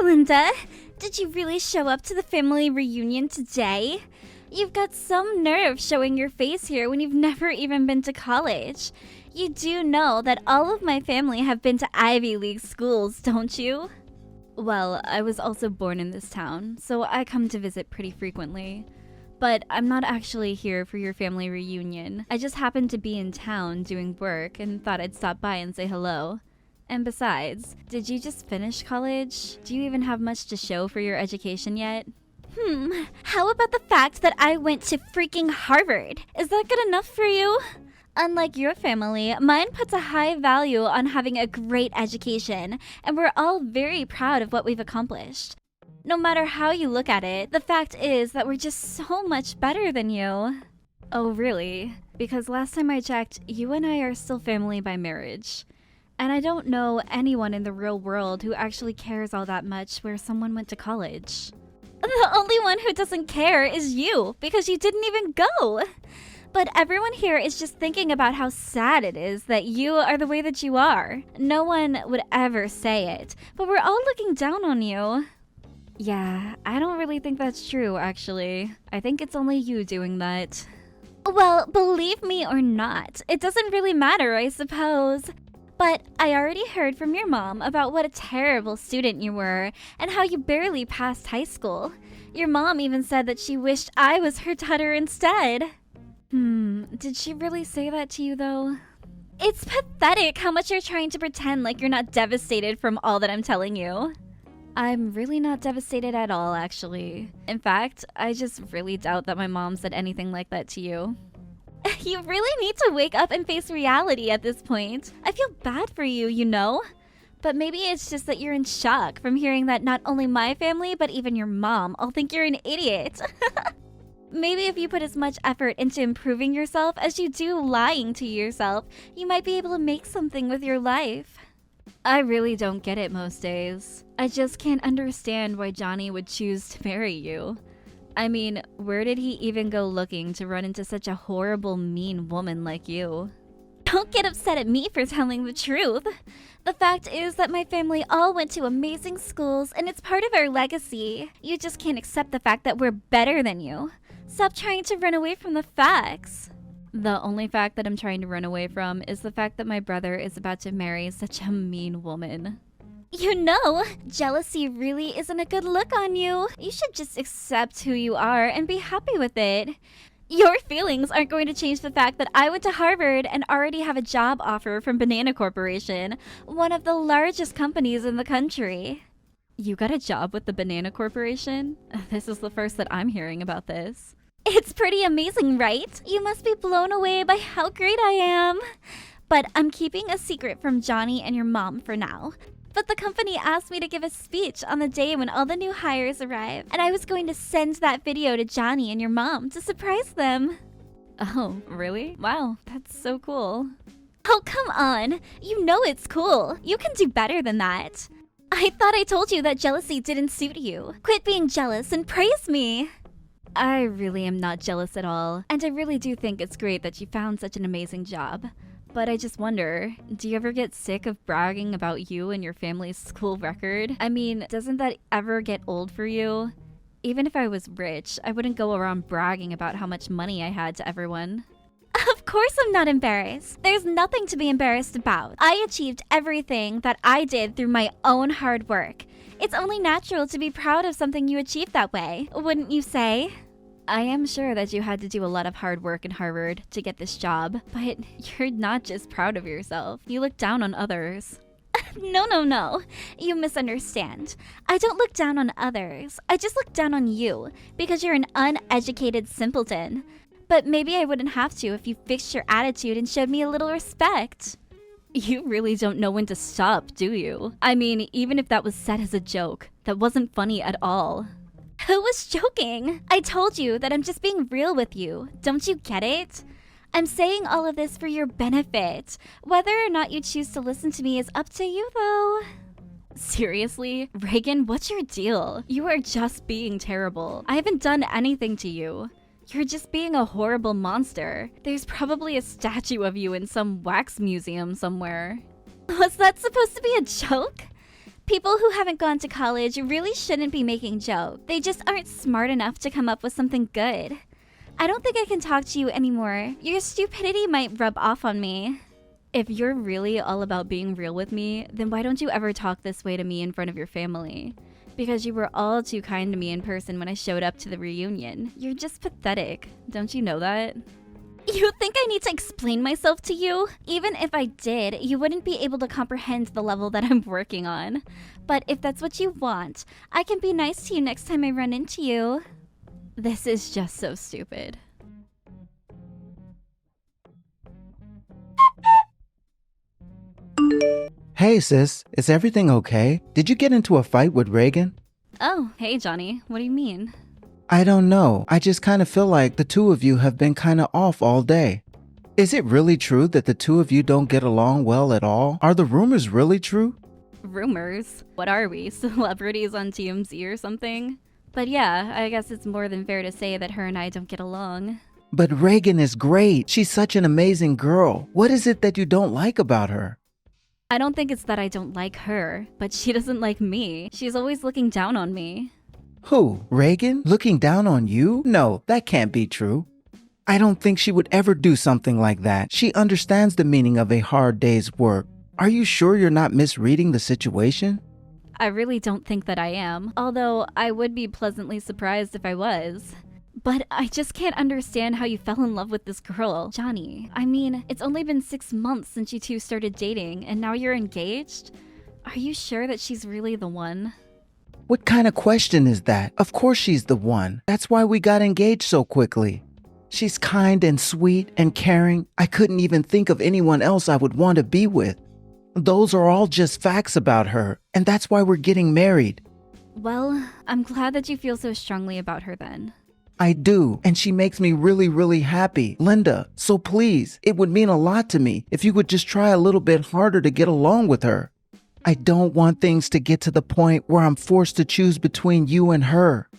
Linda! Did you really show up to the family reunion today? You've got some nerve showing your face here when you've never even been to college. You do know that all of my family have been to Ivy League schools, don't you? Well, I was also born in this town, so I come to visit pretty frequently. But I'm not actually here for your family reunion. I just happened to be in town doing work and thought I'd stop by and say hello. And besides, did you just finish college? Do you even have much to show for your education yet? How about the fact that I went to freaking Harvard? Is that good enough for you? Unlike your family, mine puts a high value on having a great education, and we're all very proud of what we've accomplished. No matter how you look at it, the fact is that we're just so much better than you. Oh, really? Because last time I checked, you and I are still family by marriage. And I don't know anyone in the real world who actually cares all that much where someone went to college. The only one who doesn't care is you, because you didn't even go. But everyone here is just thinking about how sad it is that you are the way that you are. No one would ever say it, but we're all looking down on you. Yeah, I don't really think that's true, actually. I think it's only you doing that. Well, believe me or not, it doesn't really matter, I suppose. But I already heard from your mom about what a terrible student you were and how you barely passed high school. Your mom even said that she wished I was her daughter instead. Did she really say that to you though? It's pathetic how much you're trying to pretend like you're not devastated from all that I'm telling you. I'm really not devastated at all, actually. In fact, I just really doubt that my mom said anything like that to you. You really need to wake up and face reality at this point. I feel bad for you, you know? But maybe it's just that you're in shock from hearing that not only my family, but even your mom all think you're an idiot. Maybe if you put as much effort into improving yourself as you do lying to yourself, you might be able to make something with your life. I really don't get it most days. I just can't understand why Johnny would choose to marry you. I mean, where did he even go looking to run into such a horrible, mean woman like you? Don't get upset at me for telling the truth. The fact is that my family all went to amazing schools and it's part of our legacy. You just can't accept the fact that we're better than you. Stop trying to run away from the facts. The only fact that I'm trying to run away from is the fact that my brother is about to marry such a mean woman. You know, jealousy really isn't a good look on you. You should just accept who you are and be happy with it. Your feelings aren't going to change the fact that I went to Harvard and already have a job offer from Banana Corporation, one of the largest companies in the country. You got a job with the Banana Corporation? This is the first that I'm hearing about this. It's pretty amazing, right? You must be blown away by how great I am. But I'm keeping a secret from Johnny and your mom for now. But the company asked me to give a speech on the day when all the new hires arrive, and I was going to send that video to Johnny and your mom to surprise them. Oh, really? Wow, that's so cool. Oh, come on. You know it's cool. You can do better than that. I thought I told you that jealousy didn't suit you. Quit being jealous and praise me. I really am not jealous at all, and I really do think it's great that you found such an amazing job. But I just wonder, do you ever get sick of bragging about you and your family's school record? I mean, doesn't that ever get old for you? Even if I was rich, I wouldn't go around bragging about how much money I had to everyone. Of course I'm not embarrassed. There's nothing to be embarrassed about. I achieved everything that I did through my own hard work. It's only natural to be proud of something you achieved that way, wouldn't you say? I am sure that you had to do a lot of hard work in Harvard to get this job, but you're not just proud of yourself. You look down on others. No. You misunderstand. I don't look down on others. I just look down on you because you're an uneducated simpleton. But maybe I wouldn't have to if you fixed your attitude and showed me a little respect. You really don't know when to stop, do you? I mean, even if that was said as a joke, that wasn't funny at all. Who was joking? I told you that I'm just being real with you. Don't you get it? I'm saying all of this for your benefit. Whether or not you choose to listen to me is up to you, though. Seriously? Reagan, what's your deal? You are just being terrible. I haven't done anything to you. You're just being a horrible monster. There's probably a statue of you in some wax museum somewhere. Was that supposed to be a joke? People who haven't gone to college really shouldn't be making jokes. They just aren't smart enough to come up with something good. I don't think I can talk to you anymore. Your stupidity might rub off on me. If you're really all about being real with me, then why don't you ever talk this way to me in front of your family? Because you were all too kind to me in person when I showed up to the reunion. You're just pathetic. Don't you know that? You think I need to explain myself to you? Even if I did, you wouldn't be able to comprehend the level that I'm working on. But if that's what you want, I can be nice to you next time I run into you. This is just so stupid. Hey sis, is everything okay? Did you get into a fight with Reagan? Oh, hey Johnny, what do you mean? I don't know. I just kind of feel like the two of you have been kind of off all day. Is it really true that the two of you don't get along well at all? Are the rumors really true? Rumors? What are we, celebrities on TMZ or something? But yeah, I guess it's more than fair to say that her and I don't get along. But Reagan is great. She's such an amazing girl. What is it that you don't like about her? I don't think it's that I don't like her, but she doesn't like me. She's always looking down on me. Who? Reagan? Looking down on you? No, that can't be true. I don't think she would ever do something like that. She understands the meaning of a hard day's work. Are you sure you're not misreading the situation? I really don't think that I am, although I would be pleasantly surprised if I was. But I just can't understand how you fell in love with this girl, Johnny. I mean, it's only been 6 months since you two started dating, and now you're engaged? Are you sure that she's really the one? What kind of question is that? Of course she's the one. That's why we got engaged so quickly. She's kind and sweet and caring. I couldn't even think of anyone else I would want to be with. Those are all just facts about her, and that's why we're getting married. Well, I'm glad that you feel so strongly about her then. I do, and she makes me really, really happy. Linda, so please, it would mean a lot to me if you would just try a little bit harder to get along with her. I don't want things to get to the point where I'm forced to choose between you and her.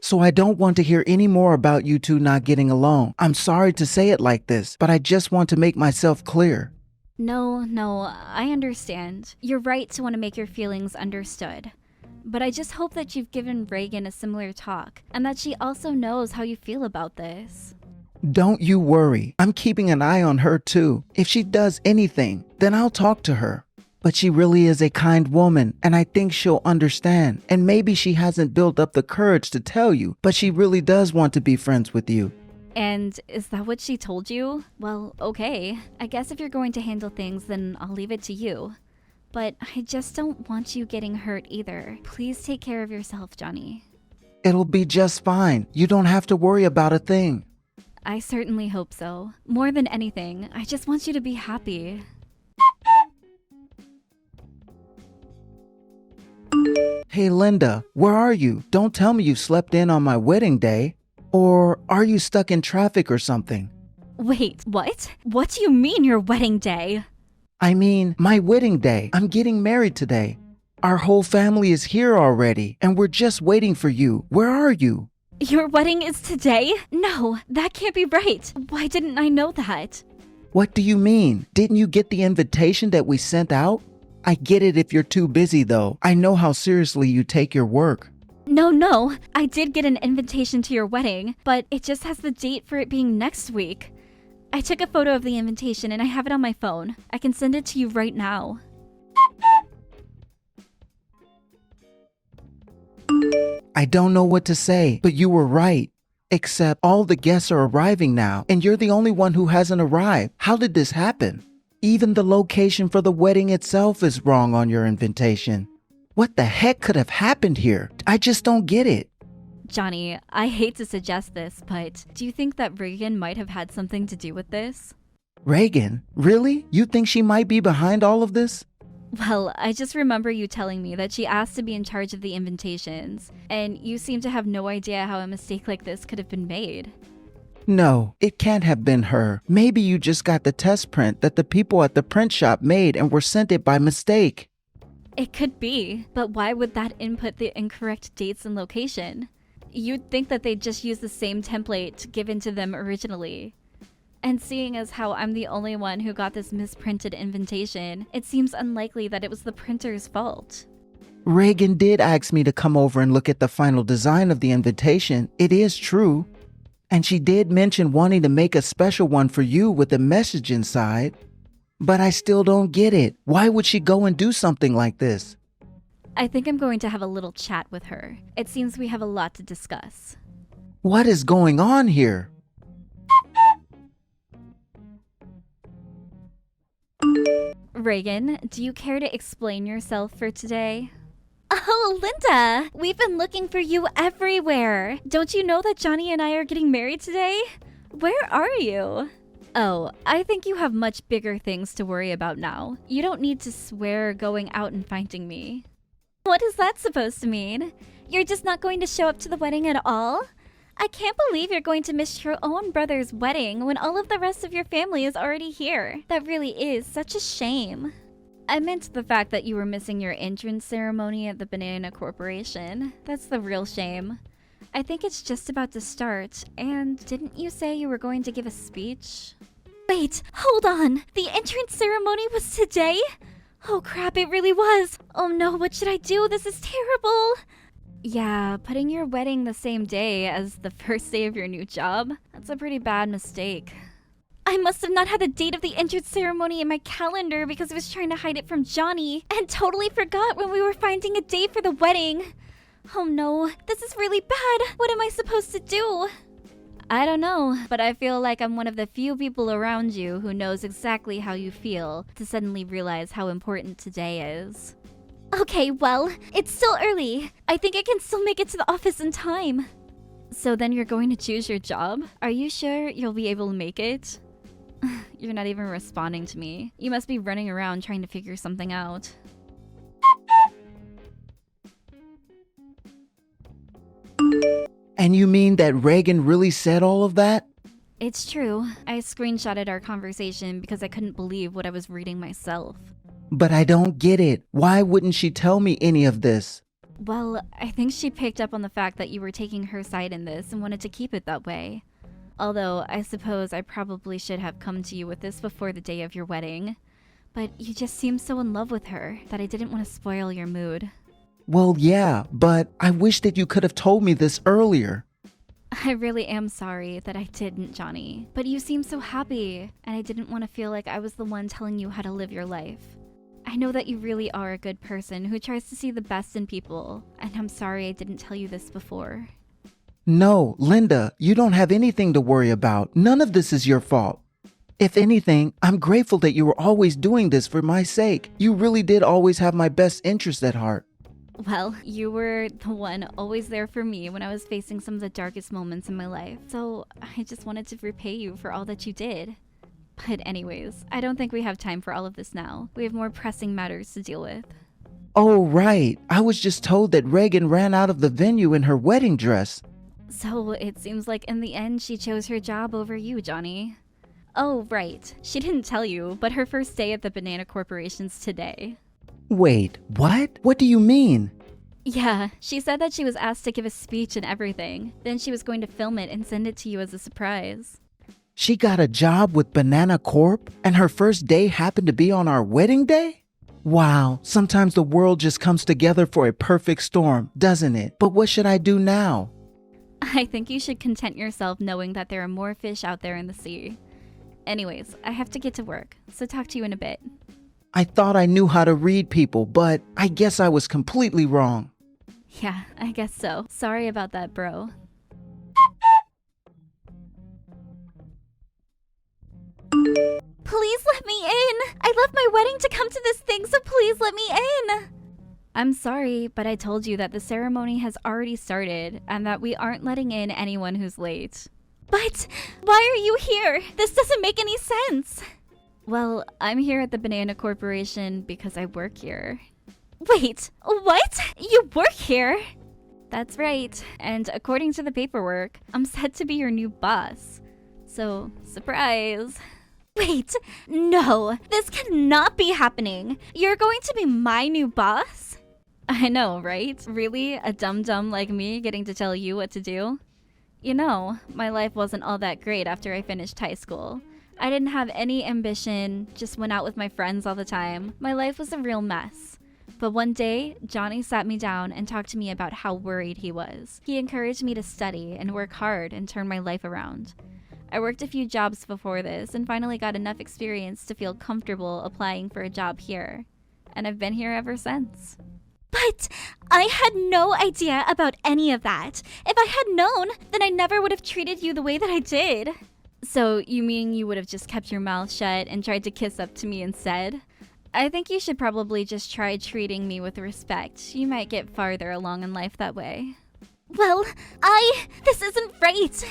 So I don't want to hear any more about you two not getting along. I'm sorry to say it like this, but I just want to make myself clear. No, I understand. You're right to want to make your feelings understood. But I just hope that you've given Reagan a similar talk, and that she also knows how you feel about this. Don't you worry. I'm keeping an eye on her too. If she does anything, then I'll talk to her. But she really is a kind woman, and I think she'll understand. And maybe she hasn't built up the courage to tell you, but she really does want to be friends with you. And is that what she told you? Well, okay. I guess if you're going to handle things, then I'll leave it to you. But I just don't want you getting hurt either. Please take care of yourself, Johnny. It'll be just fine. You don't have to worry about a thing. I certainly hope so. More than anything, I just want you to be happy. Hey Linda, where are you? Don't tell me you slept in on my wedding day. Or are you stuck in traffic or something? Wait, what? What do you mean your wedding day? I mean, my wedding day. I'm getting married today. Our whole family is here already, and we're just waiting for you. Where are you? Your wedding is today? No, that can't be right. Why didn't I know that? What do you mean? Didn't you get the invitation that we sent out? I get it if you're too busy though. I know how seriously you take your work. No, I did get an invitation to your wedding, but it just has the date for it being next week. I took a photo of the invitation and I have it on my phone. I can send it to you right now. I don't know what to say, but you were right. Except all the guests are arriving now, and you're the only one who hasn't arrived. How did this happen? Even the location for the wedding itself is wrong on your invitation. What the heck could have happened here? I just don't get it. Johnny, I hate to suggest this, but do you think that Reagan might have had something to do with this? Reagan? Really? You think she might be behind all of this? Well, I just remember you telling me that she asked to be in charge of the invitations, and you seem to have no idea how a mistake like this could have been made. No, it can't have been her. Maybe you just got the test print that the people at the print shop made and were sent it by mistake. It could be, but why would that input the incorrect dates and location? You'd think that they'd just use the same template given to them originally. And seeing as how I'm the only one who got this misprinted invitation, it seems unlikely that it was the printer's fault. Reagan did ask me to come over and look at the final design of the invitation. It is true. And she did mention wanting to make a special one for you with a message inside. But I still don't get it. Why would she go and do something like this? I think I'm going to have a little chat with her. It seems we have a lot to discuss. What is going on here? Reagan, do you care to explain yourself for today? Oh, Linda! We've been looking for you everywhere! Don't you know that Johnny and I are getting married today? Where are you? Oh, I think you have much bigger things to worry about now. You don't need to swear going out and finding me. What is that supposed to mean? You're just not going to show up to the wedding at all? I can't believe you're going to miss your own brother's wedding when all of the rest of your family is already here. That really is such a shame. I meant the fact that you were missing your entrance ceremony at the Banana Corporation. That's the real shame. I think it's just about to start, and didn't you say you were going to give a speech? Wait, hold on! The entrance ceremony was today? Oh crap, it really was! Oh no, what should I do? This is terrible! Yeah, putting your wedding the same day as the first day of your new job? That's a pretty bad mistake. I must have not had the date of the entrance ceremony in my calendar because I was trying to hide it from Johnny and totally forgot when we were finding a date for the wedding. Oh no, this is really bad. What am I supposed to do? I don't know, but I feel like I'm one of the few people around you who knows exactly how you feel to suddenly realize how important today is. Okay, well, it's still early. I think I can still make it to the office in time. So then you're going to choose your job? Are you sure you'll be able to make it? You're not even responding to me. You must be running around trying to figure something out. And you mean that Reagan really said all of that? It's true. I screenshotted our conversation because I couldn't believe what I was reading myself. But I don't get it. Why wouldn't she tell me any of this? Well, I think she picked up on the fact that you were taking her side in this and wanted to keep it that way. Although, I suppose I probably should have come to you with this before the day of your wedding. But you just seemed so in love with her that I didn't want to spoil your mood. Well, yeah, but I wish that you could have told me this earlier. I really am sorry that I didn't, Johnny. But you seem so happy, and I didn't want to feel like I was the one telling you how to live your life. I know that you really are a good person who tries to see the best in people, and I'm sorry I didn't tell you this before. No, Linda, you don't have anything to worry about. None of this is your fault. If anything, I'm grateful that you were always doing this for my sake. You really did always have my best interest at heart. Well, you were the one always there for me when I was facing some of the darkest moments in my life. So I just wanted to repay you for all that you did. But anyways, I don't think we have time for all of this now. We have more pressing matters to deal with. Oh, right. I was just told that Reagan ran out of the venue in her wedding dress. So it seems like in the end she chose her job over you, Johnny. Oh, right. She didn't tell you, but her first day at the Banana Corporation's today. Wait, what? What do you mean? Yeah, she said that she was asked to give a speech and everything. Then she was going to film it and send it to you as a surprise. She got a job with Banana Corp, and her first day happened to be on our wedding day? Wow, sometimes the world just comes together for a perfect storm, doesn't it? But what should I do now? I think you should content yourself knowing that there are more fish out there in the sea. Anyways, I have to get to work, so talk to you in a bit. I thought I knew how to read people, but I guess I was completely wrong. Yeah, I guess so. Sorry about that, bro. Please let me in! I left my wedding to come to this thing, so please let me in! I'm sorry, but I told you that the ceremony has already started and that we aren't letting in anyone who's late. But why are you here? This doesn't make any sense. Well, I'm here at the Banana Corporation because I work here. Wait, what? You work here? That's right, and according to the paperwork, I'm set to be your new boss. So, surprise. Wait, no, this cannot be happening. You're going to be my new boss? I know, right? Really? A dum-dum like me getting to tell you what to do? You know, my life wasn't all that great after I finished high school. I didn't have any ambition, just went out with my friends all the time. My life was a real mess. But one day, Johnny sat me down and talked to me about how worried he was. He encouraged me to study and work hard and turn my life around. I worked a few jobs before this and finally got enough experience to feel comfortable applying for a job here. And I've been here ever since. But I had no idea about any of that. If I had known, then I never would have treated you the way that I did. So you mean you would have just kept your mouth shut and tried to kiss up to me instead? I think you should probably just try treating me with respect. You might get farther along in life that way. Well, this isn't right.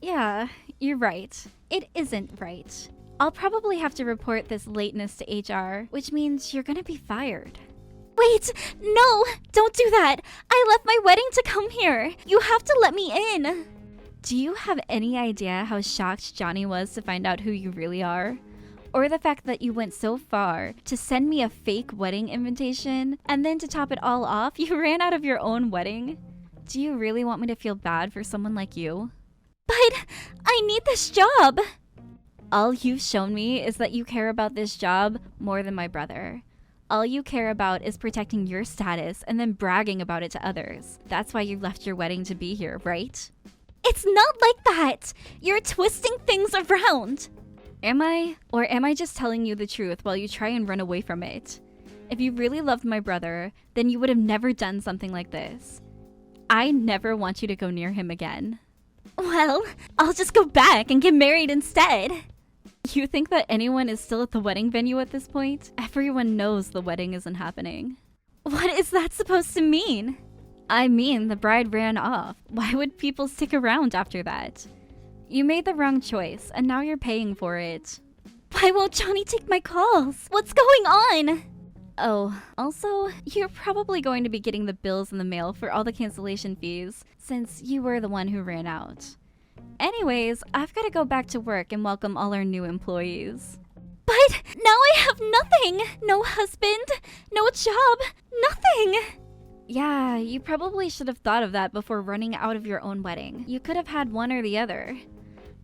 Yeah, you're right. It isn't right. I'll probably have to report this lateness to HR, which means you're gonna be fired. Wait, no, don't do that. I left my wedding to come here. You have to let me in. Do you have any idea how shocked Johnny was to find out who you really are? Or the fact that you went so far to send me a fake wedding invitation, and then to top it all off, you ran out of your own wedding? Do you really want me to feel bad for someone like you? But I need this job! All you've shown me is that you care about this job more than my brother. All you care about is protecting your status and then bragging about it to others. That's why you left your wedding to be here, right? It's not like that! You're twisting things around! Am I? Or am I just telling you the truth while you try and run away from it? If you really loved my brother, then you would have never done something like this. I never want you to go near him again. Well, I'll just go back and get married instead. You think that anyone is still at the wedding venue at this point? Everyone knows the wedding isn't happening. What is that supposed to mean? I mean, the bride ran off. Why would people stick around after that? You made the wrong choice, and now you're paying for it. Why won't Johnny take my calls? What's going on? Oh, also, you're probably going to be getting the bills in the mail for all the cancellation fees, since you were the one who ran out. Anyways, I've got to go back to work and welcome all our new employees. But now I have nothing! No husband, no job, nothing! Yeah, you probably should have thought of that before running out of your own wedding. You could have had one or the other.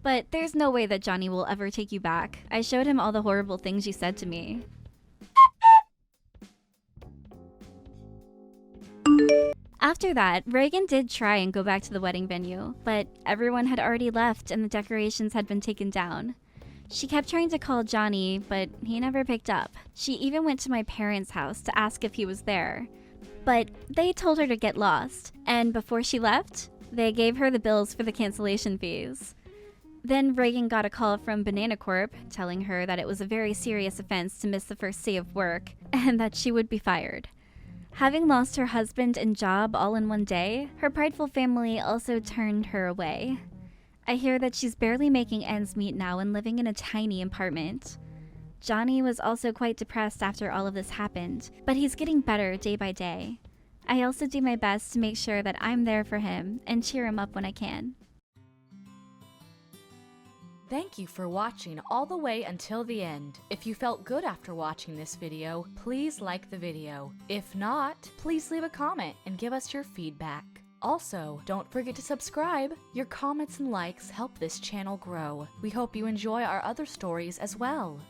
But there's no way that Johnny will ever take you back. I showed him all the horrible things you said to me. After that, Reagan did try and go back to the wedding venue, but everyone had already left and the decorations had been taken down. She kept trying to call Johnny, but he never picked up. She even went to my parents' house to ask if he was there, but they told her to get lost, and before she left, they gave her the bills for the cancellation fees. Then Reagan got a call from Banana Corp telling her that it was a very serious offense to miss the first day of work and that she would be fired. Having lost her husband and job all in one day, her prideful family also turned her away. I hear that she's barely making ends meet now and living in a tiny apartment. Johnny was also quite depressed after all of this happened, but he's getting better day by day. I also do my best to make sure that I'm there for him and cheer him up when I can. Thank you for watching all the way until the end. If you felt good after watching this video, please like the video. If not, please leave a comment and give us your feedback. Also, don't forget to subscribe. Your comments and likes help this channel grow. We hope you enjoy our other stories as well.